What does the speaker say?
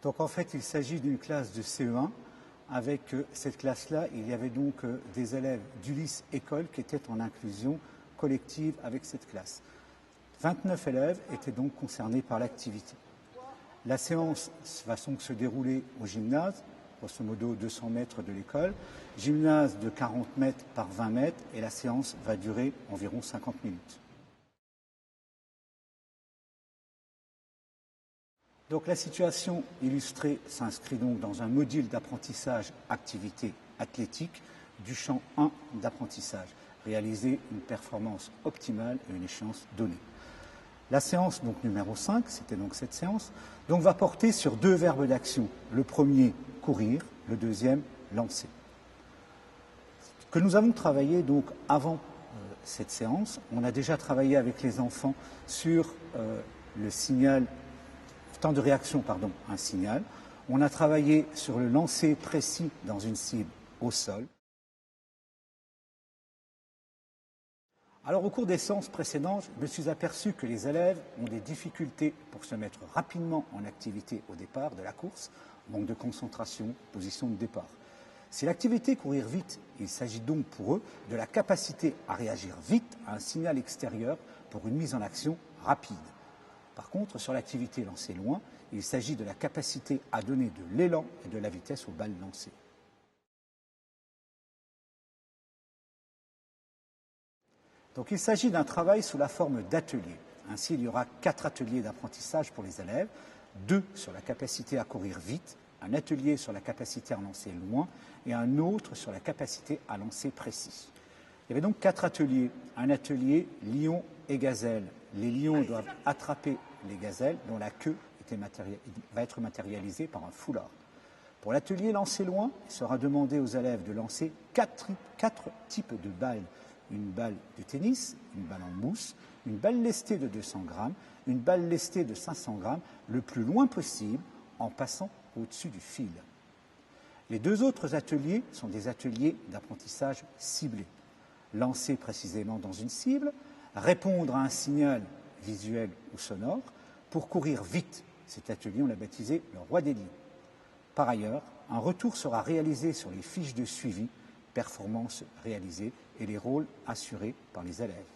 Donc en fait, il s'agit d'une classe de CE1. Avec cette classe-là, il y avait donc des élèves d'Ulysse École qui étaient en inclusion collective avec cette classe. 29 élèves étaient donc concernés par l'activité. La séance va donc se dérouler au gymnase, grosso modo 200 mètres de l'école, gymnase de 40 mètres par 20 mètres, et la séance va durer environ 50 minutes. Donc la situation illustrée s'inscrit donc dans un module d'apprentissage activité athlétique du champ 1 d'apprentissage, réaliser une performance optimale à une échéance donnée. La séance donc numéro 5, c'était donc cette séance, donc va porter sur 2 verbes d'action. Le premier, courir, le deuxième, lancer. Que nous avons travaillé donc avant cette séance, on a déjà travaillé avec les enfants sur le signal temps de réaction, pardon, un signal. On a travaillé sur le lancer précis dans une cible au sol. Alors au cours des séances précédentes, je me suis aperçu que les élèves ont des difficultés pour se mettre rapidement en activité au départ de la course, manque de concentration, position de départ. Si l'activité courir vite, il s'agit donc pour eux de la capacité à réagir vite à un signal extérieur pour une mise en action rapide. Par contre, sur l'activité lancer loin, il s'agit de la capacité à donner de l'élan et de la vitesse aux balles lancées. Donc il s'agit d'un travail sous la forme d'ateliers. Ainsi, il y aura 4 ateliers d'apprentissage pour les élèves, 2 sur la capacité à courir vite, un atelier sur la capacité à lancer loin et un autre sur la capacité à lancer précis. Il y avait donc 4 ateliers. Un atelier lion et gazelle. Les lions doivent attraper les gazelles dont la queue va être matérialisée par un foulard. Pour l'atelier lancer loin, il sera demandé aux élèves de lancer 4 types de balles. Une balle de tennis, une balle en mousse, une balle lestée de 200 grammes, une balle lestée de 500 grammes, le plus loin possible en passant au-dessus du fil. Les 2 autres ateliers sont des ateliers d'apprentissage ciblé. Lancer précisément dans une cible, répondre à un signal visuel ou sonore pour courir vite. Cet atelier, on l'a baptisé le roi des lions. Par ailleurs, un retour sera réalisé sur les fiches de suivi, performances réalisées et les rôles assurés par les élèves.